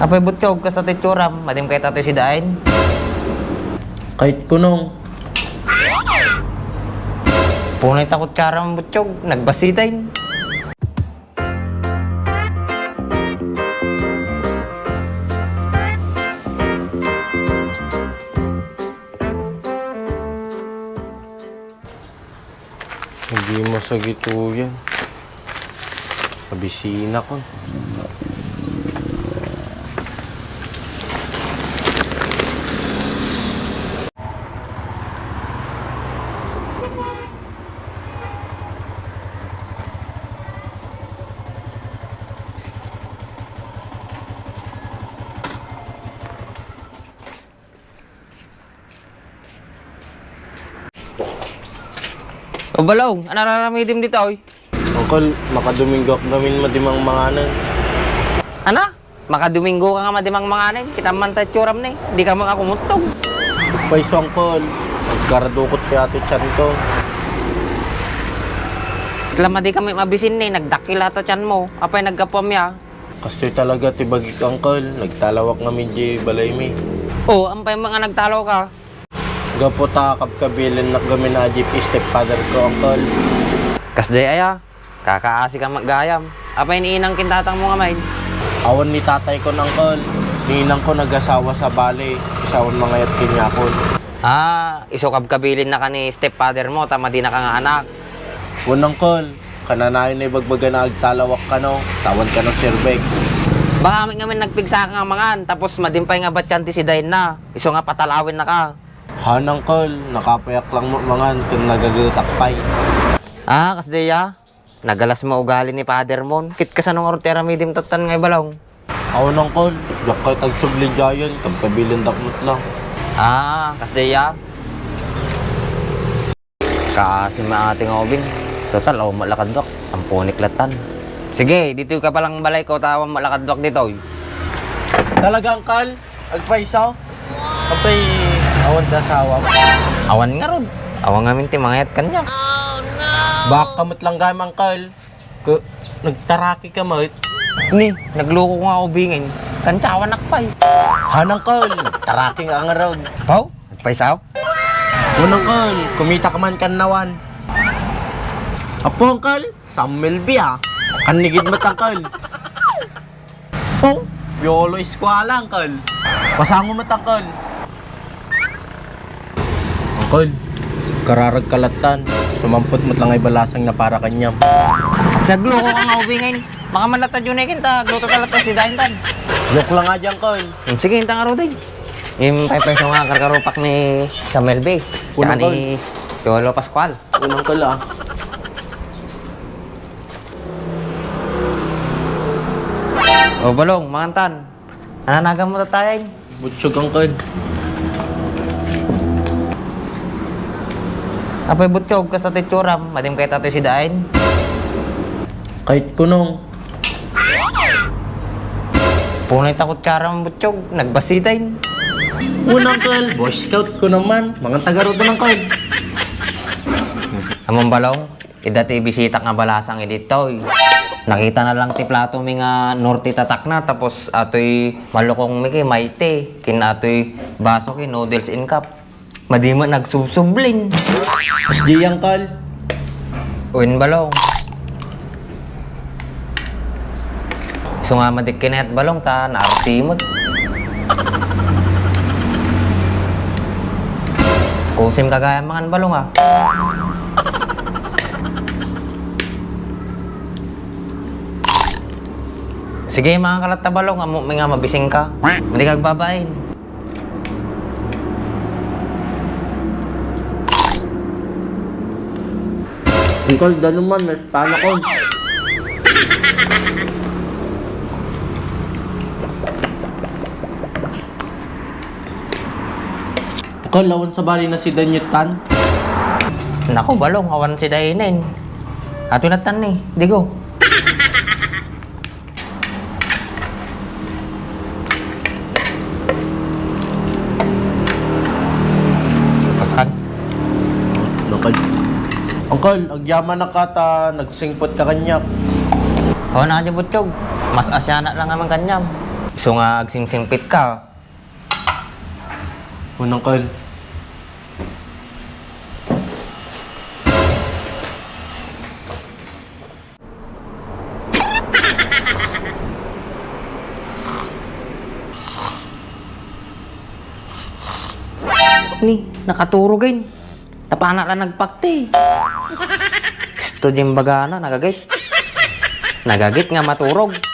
Apay butchog ka sa titsuram, madim kay tatay si Dain. Kahit kunong. Punay takot tsaram butchog, nagbasidain. Hindi masagit yan. Pabisina ko. O balong, anararamidim dito oy. Uncle, makadomingo gamin madimang manganan. Ana? Makadomingo ka nga madimang manganin, kita man titsuram ni, di ka mga kumutog. Paiso, Uncle. Nagkaradukot kaya ito tiyan ko. Selama di kami mabisin ni, nagdakila ta tiyan mo, apay nagkapamya. Kastoy talaga tibagik, Uncle. Nagtalawak nga medyo balay mi. O, ampay mga nagtalo ka. Gapo ta kapkabilin na gamin na jeep stepfather ko, Uncle. Kasday aya, kakaasi ka maggayam. Apay niinang kintatang mo nga main. Awan ni tatay ko, Uncle. Ninang ko nag-asawa sa bali. Isawan mga yat kinyakon. Ah, isukab kabilin na ka ni stepfather mo, tama di na ka nga anak. Unang Uncle, kananayon na ibagbaga na agtalawak ka no. Tawan ka no, Sir Beck. Baka kami ngamin nagpigsa ka nga mangan, tapos madimpay nga batyanti si Dain na. Iso nga patalawin na ka. Han, Uncle, nakapayak lang mo mangan kung nagagutakpay. Ah, kasday ya. Nagalas mo ugali ni Father Mon. Kit ka sa nung ortera midim tatan ngay balong. Awan, Uncle, yak kay tagsubli jayon, kapkabilin dakmot lang. Ah, kasday ya. Kasi maating obing. Total, oh, malakadwak. Ang punik latan. Sige, dito ka palang balay ko, tawang malakadwak dito. Talaga, Uncle? Agpaisaw? Kapay, awan da sawa. Awan nga ron. Awan nga minti, mangayat kanya. Baka kamot lang gam, Uncle. Nagtaraki ka mo. Ni, nagloko ko nga ubingin. Kantsawan nakpay. Han, Uncle, nagtaraki nga nga raw. Pau, nagpaisaw? Unang Uncle, kumita ka man kanawan. Apo, Uncle, Samuel B, ha? Kanigid mo, Uncle. Oh, Yolo Eskwala, Uncle. Pasango mo, Uncle. Uncle, kararag kalatan. Sumampot mo't lang ay balasang na para kanyam. Nagloko ka nga ubingin. Baka manatad yun na kinta, gluto ka latas si Dain tan. Joke lang nga dyan, Uncle. Sige, hinta nga ro din. Yung peso nga karkarupak ni Samuel B. Tsaka Unang ni Yolo Pascual. Unang Uncle, ah. O balong, mangantan. Ananagan mo tatayang. Butsyog, Uncle. Apay butchog ka sa titsuram, madim kay tatay si Dain. Kahit kunong. Punay takot tsaram butchog, nagbasidain. Unang Uncle, Boy Scout ko naman. Mga taga-rodo ng Uncle. Among balong, idati bisita nga balasang editoy. Nakita na lang ti plato mi nga norte tatak na, tapos atoy malukong mi kay maite. Kin atoy baso kay noodles in cup. Madima nagsusubling. Mas di, Uncle. Uwin balong. So nga madikinet balong ta, naartimod. Kusim kagaya mangan balong ha. Sige mga kalata balong, amo may nga mabising ka. Hindi kag babain. Uncle, danuman, paano ko? Uncle, lawan sa bali na si Danyutan. Nako balong, awan si Dainin. Ato natan ni, digo. Pasan. Uncle, agyaman na kata, nagsingpot ka kanyak. O na butchog, mas asyana lang naman kanyam. So nga agsingsingpit ka. Unang kal. Ni, nakaturugin. Napana lang nagpakti. Gusto diyang bagana, nagagit. Nagagit nga maturog.